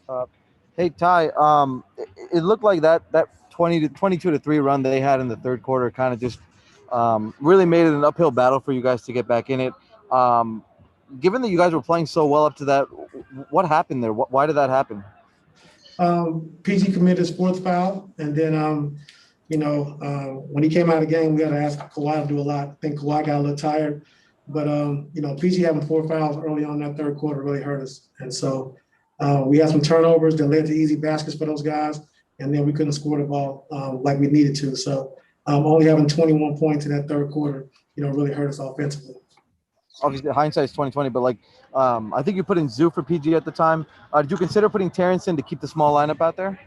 Uh, hey Ty, it looked like that 22-3 run they had in the third quarter kind of just really made it an uphill battle for you guys to get back in it. Um, Given that you guys were playing so well up to that, what happened there? Why did that happen? PG committed his fourth foul, and then when he came out of the game, we had to ask Kawhi to do a lot. I think Kawhi got a little tired, but PG having four fouls early on in that third quarter really hurt us, and so we had some turnovers that led to easy baskets for those guys, and then we couldn't score the ball like we needed to. So only having 21 points in that third quarter, really hurt us offensively. Obviously, hindsight is 2020, but I think you put in Zoo for PG at the time. Did you consider putting Terrence in to keep the small lineup out there?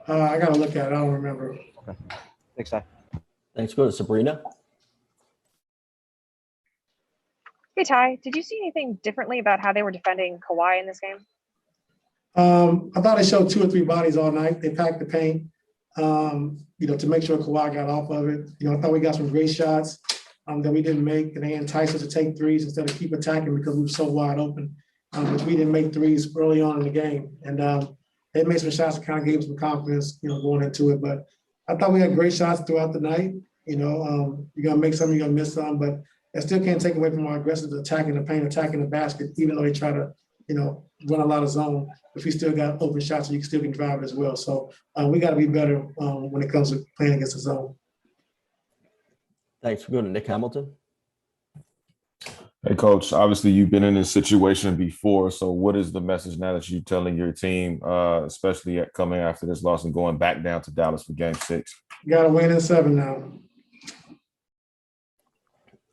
I got to look at it. I don't remember. Okay. Thanks, Ty. Thanks. Go to Sabrina. Hey, Ty, did you see anything differently about how they were defending Kawhi in this game? I thought they showed two or three bodies all night. They packed the paint, to make sure Kawhi got off of it. I thought we got some great shots that we didn't make, and they enticed us to take threes instead of keep attacking because we were so wide open. But we didn't make threes early on in the game. And they made some shots that kind of gave us some confidence, going into it. But I thought we had great shots throughout the night. You're going to make some, you're going to miss some, but that still can't take away from our aggressive attacking the paint, attacking the basket, even though they try to, run a lot of zone. If we still got open shots, you still can drive it as well. So we got to be better when it comes to playing against the zone. Thanks. We'll go to Nick Hamilton. Hey, Coach, obviously you've been in this situation before. So what is the message now that you're telling your team, especially coming after this loss and going back down to Dallas for Game 6? Got to win in 7 now.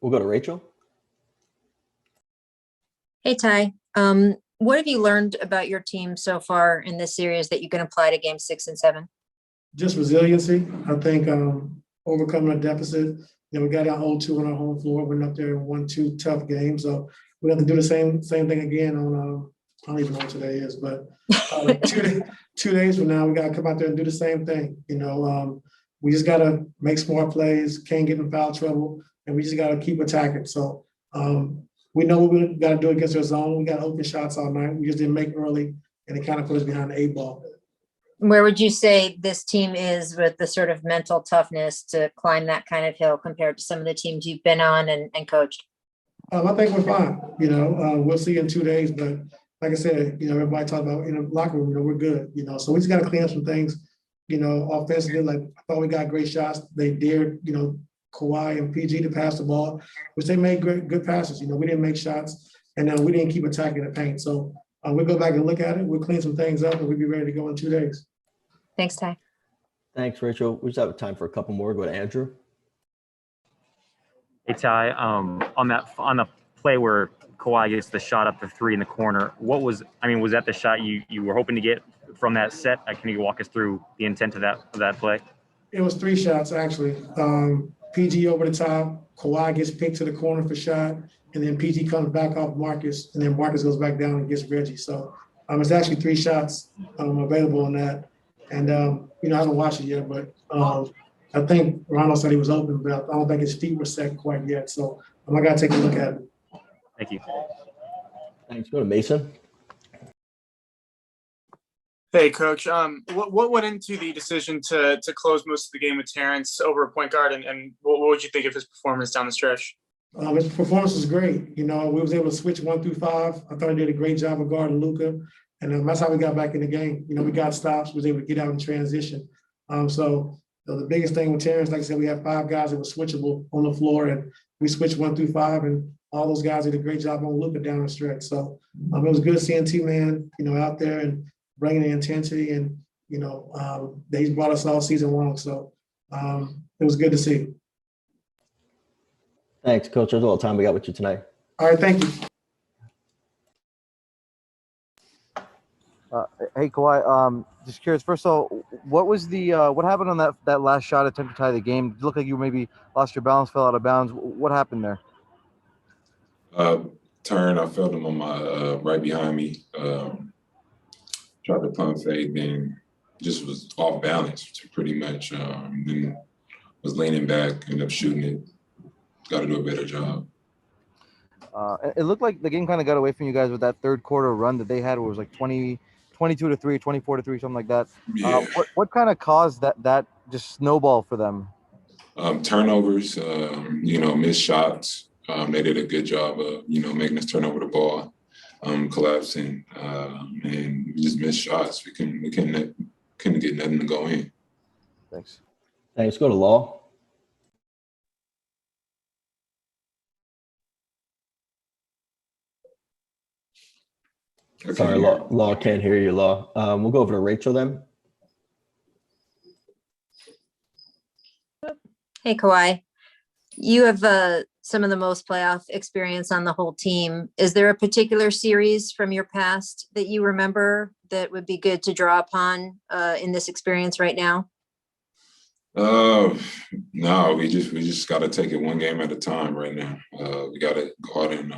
We'll go to Rachel. Hey, Ty. What have you learned about your team so far in this series that you can apply to Game 6 and 7? Just resiliency. I think overcoming a deficit. We got down 0-2 on our home floor, went up there and won 2 tough games. So we have to do the same thing again on I don't even know what today is, but 2 days from now, we got to come out there and do the same thing. We just got to make smart plays, can't get in foul trouble, and we just got to keep attacking. So we know what we got to do against their zone. We got open shots all night. We just didn't make early, and it kind of put us behind the 8 ball. Where would you say this team is with the sort of mental toughness to climb that kind of hill compared to some of the teams you've been on and coached? I think we're fine. We'll see in 2 days, but like I said, everybody talk about in the locker room, we're good. So we just got to clean up some things, offensively. Like I thought we got great shots. They dared, Kawhi and PG to pass the ball, which they made good passes. We didn't make shots, and we didn't keep attacking the paint. So we'll go back and look at it. We'll clean some things up, and we'll be ready to go in 2 days. Thanks, Ty. Thanks, Rachel. We just have time for a couple more. Go to Andrew. Hey, Ty, on the play where Kawhi gets the shot up the 3 in the corner, was that the shot you were hoping to get from that set? Can you walk us through the intent of that play? It was 3 shots, actually. PG over the top, Kawhi gets picked to the corner for shot, and then PG comes back off Marcus, and then Marcus goes back down and gets Reggie. So it's actually 3 shots available on that. And, I haven't watched it yet, but I think Ronald said he was open, but I don't think his feet were set quite yet. So I got to take a look at it. Thank you. Thanks. Go to Mason. Hey, Coach. What went into the decision to close most of the game with Terrence over a point guard, and what would you think of his performance down the stretch? His performance was great. We was able to switch 1 through 5. I thought he did a great job of guarding Luka, and that's how we got back in the game. We got stops, was able to get out in transition. So the biggest thing with Terrence, like I said, we had 5 guys that were switchable on the floor, and we switched 1 through 5, and all those guys did a great job on Luka down the stretch. So it was good seeing T-Man, out there and bringing the intensity, and he's brought us all season long. So it was good to see. Thanks, Coach. That's all the time we got with you tonight. All right, thank you. Hey Kawhi, just curious. First of all, what happened on that last shot attempt to tie the game? It looked like you maybe lost your balance, fell out of bounds. What happened there? Turn. I felt him on my right behind me. Tried to pump fake, then just was off balance pretty much. Then was leaning back, ended up shooting it. Got to do a better job. It looked like the game kind of got away from you guys with that third quarter run that they had, where it was like 20 22-3, 24-3, something like that. Yeah. What kind of caused that just snowball for them? Turnovers, missed shots. They did a good job of, making us turn over the ball, collapsing, and we just missed shots. We couldn't get nothing to go in. Thanks. Thanks. Go to Law. Sorry, Law can't hear you, Law. We'll go over to Rachel then. Hey, Kawhi. You have some of the most playoff experience on the whole team. Is there a particular series from your past that you remember that would be good to draw upon in this experience right now? No, we just got to take it one game at a time right now. We got to go out and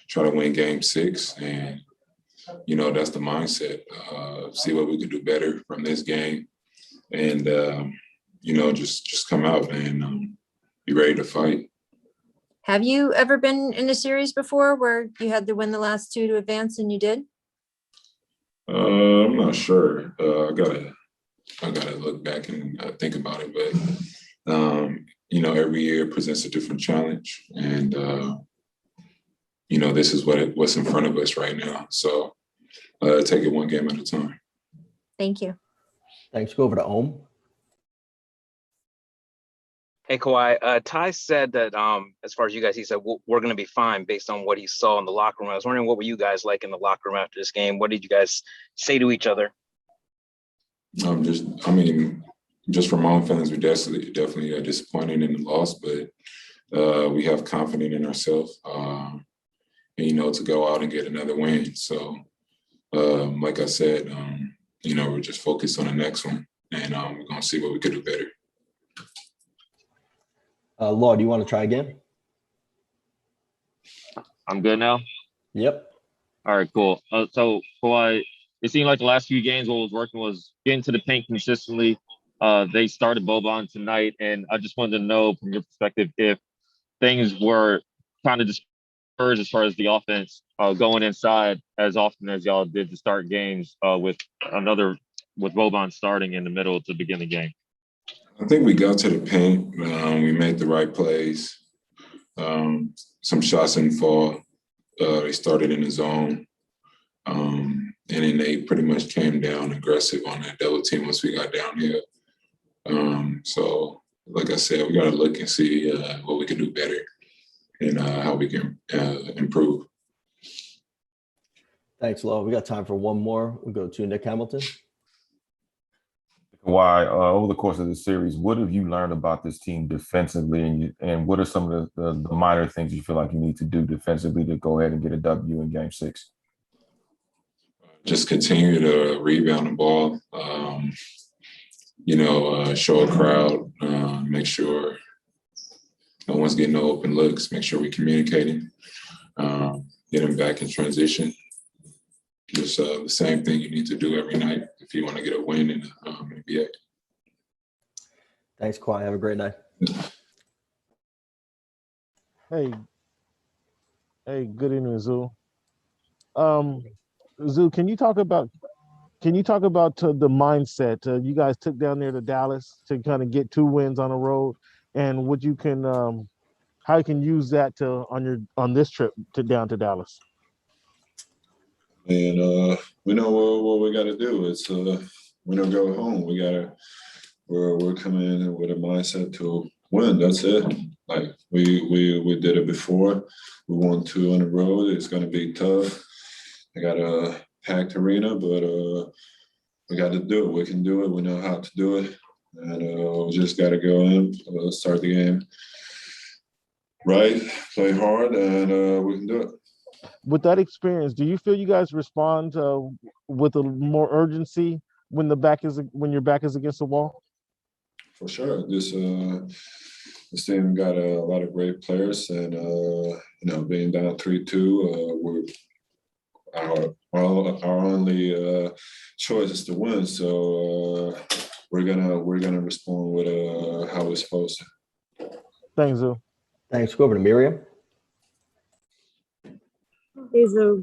try to win Game 6, and that's the mindset. See what we could do better from this game, and just come out and be ready to fight. Have you ever been in a series before where you had to win the last two to advance and you did? I'm not sure. I gotta look back and think about it, but every year presents a different challenge, and this is what's in front of us right now. So take it one game at a time. Thank you. Thanks. Go over to Ohm. Hey, Kawhi, Ty said that as far as you guys, he said, we're going to be fine based on what he saw in the locker room. I was wondering, what were you guys like in the locker room after this game? What did you guys say to each other? Just from my own feelings, we definitely are disappointed in the loss, but we have confidence in ourselves, to go out and get another win. So, like I said, we're just focused on the next one, and we're going to see what we could do better. Law, do you want to try again? I'm good now. Yep. All right, cool. So Kawhi, it seemed like the last few games what was working was getting to the paint consistently. They started Boban tonight, and I just wanted to know from your perspective if things were kind of discouraged as far as the offense going inside as often as y'all did to start games with Boban starting in the middle to begin the game. I think we got to the paint. We made the right plays. Some shots didn't fall. They started in the zone. And then they pretty much came down aggressive on that double team once we got down here. So, like I said, we got to look and see what we can do better and how we can improve. Thanks, Law. We got time for one more. We'll go to Nick Hamilton. Why, over the course of the series, what have you learned about this team defensively, and what are some of the minor things you feel like you need to do defensively to go ahead and get a W in Game 6? Just continue to rebound the ball, show a crowd, make sure no one's getting no open looks, make sure we're communicating, get them back in transition. Just the same thing you need to do every night if you want to get a win in the NBA. Thanks, Kawhi. Have a great night. Hey, good evening, Zoo. Zoo, can you talk about the mindset you guys took down there to Dallas to kind of get 2 wins on the road, and what you can how you can use that on this trip down to Dallas? And we know what we got to do. It's we don't go home. We're coming in with a mindset to win. That's it. Like we did it before. We won 2 on the road. It's going to be tough. I got a packed arena, but we got to do it. We can do it. We know how to do it, and we just got to go in, start the game right, play hard, and we can do it. With that experience, do you feel you guys respond with a more urgency when your back is against the wall? For sure. This team got a lot of great players, and being down 3-2, our only choice is to win. So we're gonna respond with how we're supposed to. Thanks, Zoo. Thanks. Go over to Miriam. Hey, Zo,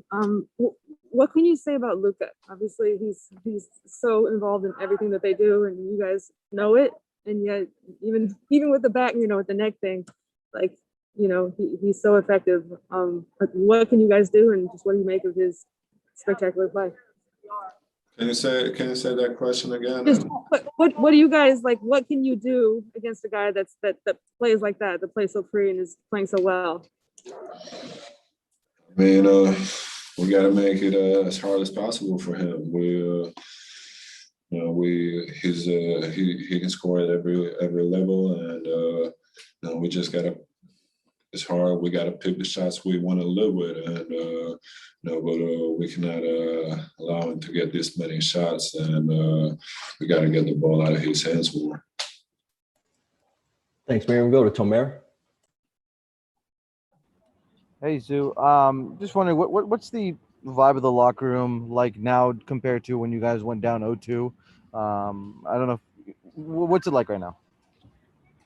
what can you say about Luca? Obviously, he's so involved in everything that they do, and you guys know it. And yet, even with the back, with the neck thing, like he's so effective. Like, what can you guys do, and just what do you make of his spectacular play? Can you say that question again? Just what do you guys like? What can you do against a guy that plays like that plays so free and is playing so well? I mean, we got to make it as hard as possible for him. He can score at every level, and we just got to. It's hard. We got to pick the shots we want to live with, and but we cannot allow him to get this many shots, and we got to get the ball out of his hands more. Thanks, Miriam. Go to Tomer. Hey, Zoo. Just wondering what's the vibe of the locker room like now compared to when you guys went down 0-2? I don't know. What's it like right now?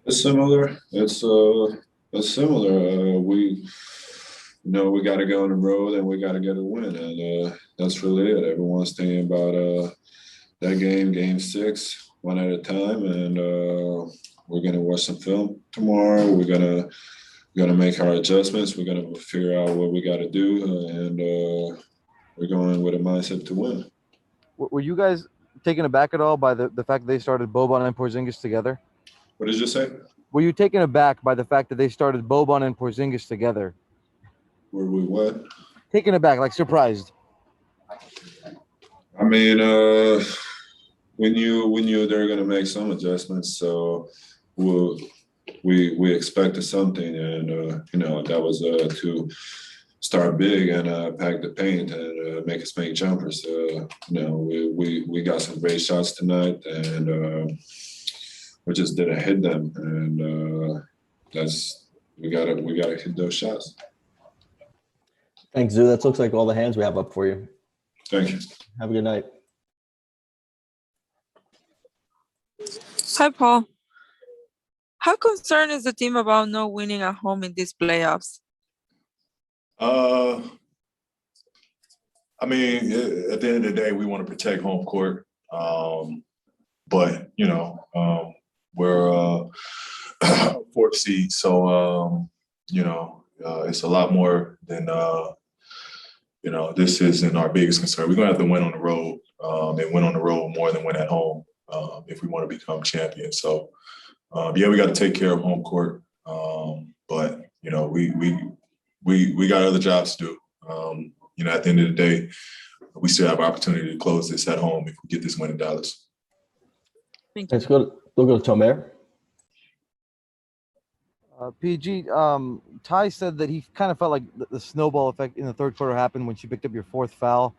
It's similar. It's similar. We got to go on the road and we got to get a win, and that's really it. Everyone's thinking about that game 6, one at a time, and we're gonna watch some film tomorrow. We're gonna make our adjustments. We're gonna figure out what we got to do, and we're going with a mindset to win. Were you guys taken aback at all by the fact that they started Boban and Porzingis together? What did you say? Were you taken aback by the fact that they started Boban and Porzingis together? Were we what? Taken aback, like surprised. I mean, we knew they were gonna make some adjustments, so we expected something, and that was to start big and pack the paint and make us make jumpers. We got some great shots tonight, and we just didn't hit them, and we gotta hit those shots. Thanks, Zoo. That looks like all the hands we have up for you. Thank you. Have a good night. Hi, Paul. How concerned is the team about not winning at home in these playoffs? I mean, at the end of the day, we want to protect home court. But, we're fourth seed. So, it's a lot more than, this isn't our biggest concern. We're going to have to win on the road and win on the road more than win at home if we want to become champions. So, we got to take care of home court. But, we got other jobs to do. At the end of the day, we still have opportunity to close this at home if we get this win in Dallas. Let's go to Tomer. PG, Ty said that he kind of felt like the snowball effect in the third quarter happened when she picked up your 4th foul.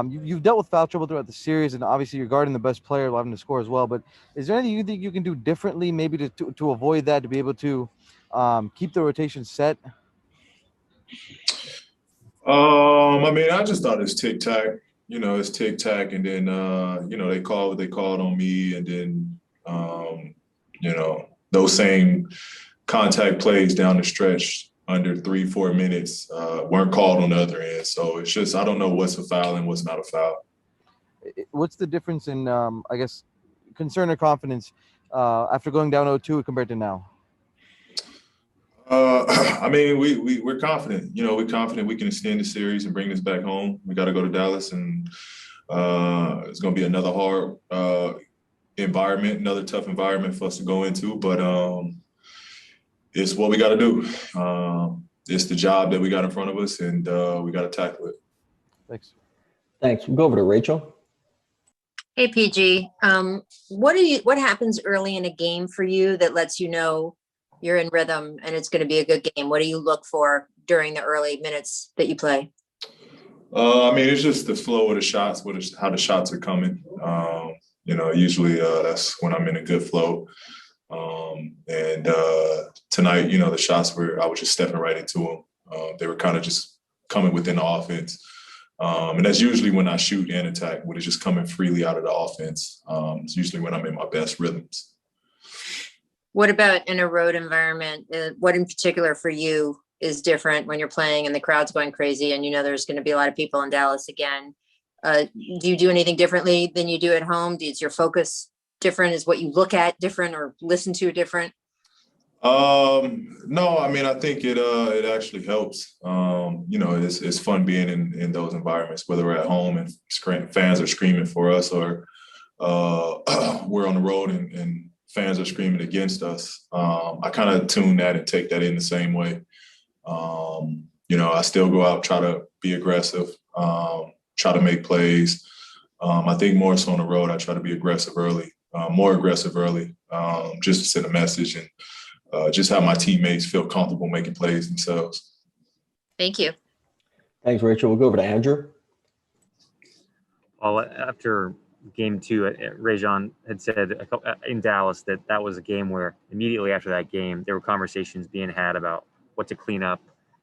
You've dealt with foul trouble throughout the series, and obviously you're guarding the best player, having to score as well. But is there anything you think you can do differently, maybe to avoid that, to be able to keep the rotation set? I just thought it's tic-tac. It's tic-tac, and then they called on me, and then those same contact plays down the stretch under 3-4 minutes weren't called on the other end. So it's just, I don't know what's a foul and what's not a foul. What's the difference in, I guess, concern or confidence after going down 0-2 compared to now? We're confident. We're confident we can extend the series and bring this back home. We got to go to Dallas, and it's going to be another hard environment, another tough environment for us to go into. But it's what we got to do. It's the job that we got in front of us, and we got to tackle it. Thanks. We'll go over to Rachel. Hey, PG. What happens early in a game for you that lets you know you're in rhythm and it's going to be a good game? What do you look for during the early minutes that you play? It's just the flow of the shots, how the shots are coming. Usually that's when I'm in a good flow. And tonight, the shots I was just stepping right into them. They were kind of just coming within the offense. And that's usually when I shoot and attack, when it's just coming freely out of the offense. It's usually when I'm in my best rhythms. What about in a road environment? What in particular for you is different when you're playing and the crowd's going crazy and you know there's going to be a lot of people in Dallas again. Do you do anything differently than you do at home? Is your focus different? Is what you look at different or listen to different? No, I mean, I think it actually helps. It's fun being in those environments, whether we're at home and fans are screaming for us or we're on the road and fans are screaming against us. I kind of tune that and take that in the same way. I still go out, try to be aggressive, try to make plays. I think more so on the road, I try to be aggressive early, more aggressive early, just to send a message and just have my teammates feel comfortable making plays themselves. Thank you. Thanks, Rachel. We'll go over to Andrew. Well, after game 2, Rajon had said in Dallas that was a game where immediately after that game, there were conversations being had about what to clean up,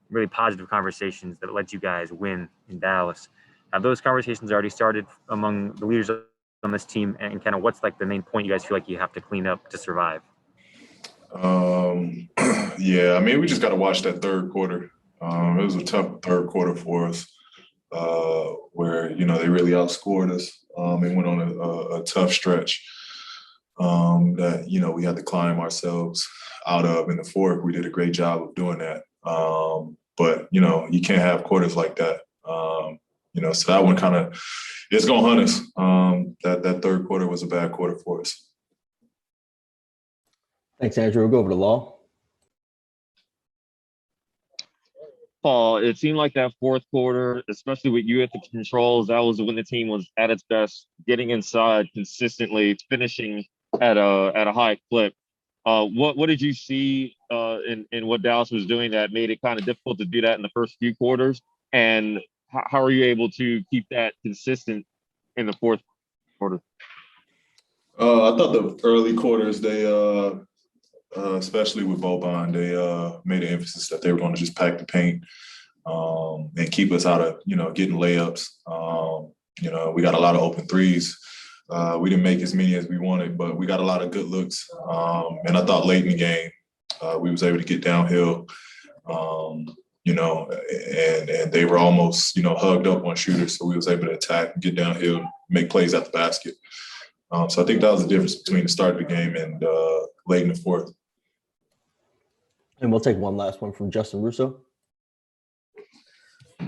really positive conversations that let you guys win in Dallas. Have those conversations already started among the leaders on this team, and kind of what's like the main point you guys feel like you have to clean up to survive? Yeah, I mean, we just got to watch that third quarter. It was a tough third quarter for us where, they really outscored us and went on a tough stretch that, we had to climb ourselves out of in the fourth. We did a great job of doing that. But, you can't have quarters like that. So that one kind of, it's going to hunt us. That third quarter was a bad quarter for us. Thanks, Andrew. We'll go over to Law. Paul, it seemed like that fourth quarter, especially with you at the controls, that was when the team was at its best, getting inside consistently, finishing at a high clip. What did you see in what Dallas was doing that made it kind of difficult to do that in the first few quarters? And how are you able to keep that consistent in the fourth quarter? I thought the early quarters, they especially with Boban, they made an emphasis that they were going to just pack the paint and keep us out of, getting layups. We got a lot of open threes. We didn't make as many as we wanted, but we got a lot of good looks. And I thought late in the game, we was able to get downhill, and they were almost, hugged up on shooters. So we was able to attack and get downhill, make plays at the basket. So I think that was the difference between the start of the game and late in the fourth. And we'll take one last one from Justin Russo.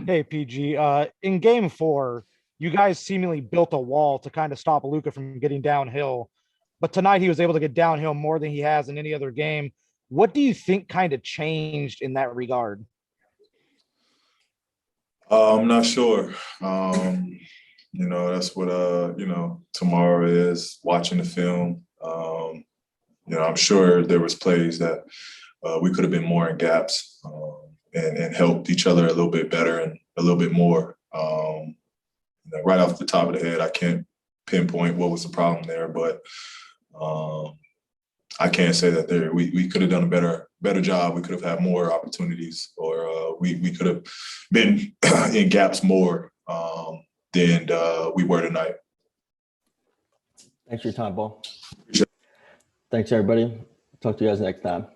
Hey, PG. In game 4, you guys seemingly built a wall to kind of stop Luka from getting downhill. But tonight he was able to get downhill more than he has in any other game. What do you think kind of changed in that regard? I'm not sure. That's what, tomorrow is, watching the film. I'm sure there was plays that we could have been more in gaps and helped each other a little bit better and a little bit more. Right off the top of the head, I can't pinpoint what was the problem there, but I can't say that we could have done a better job. We could have had more opportunities, or we could have been in gaps more than we were tonight. Thanks for your time, Paul. Thanks, everybody. Talk to you guys next time.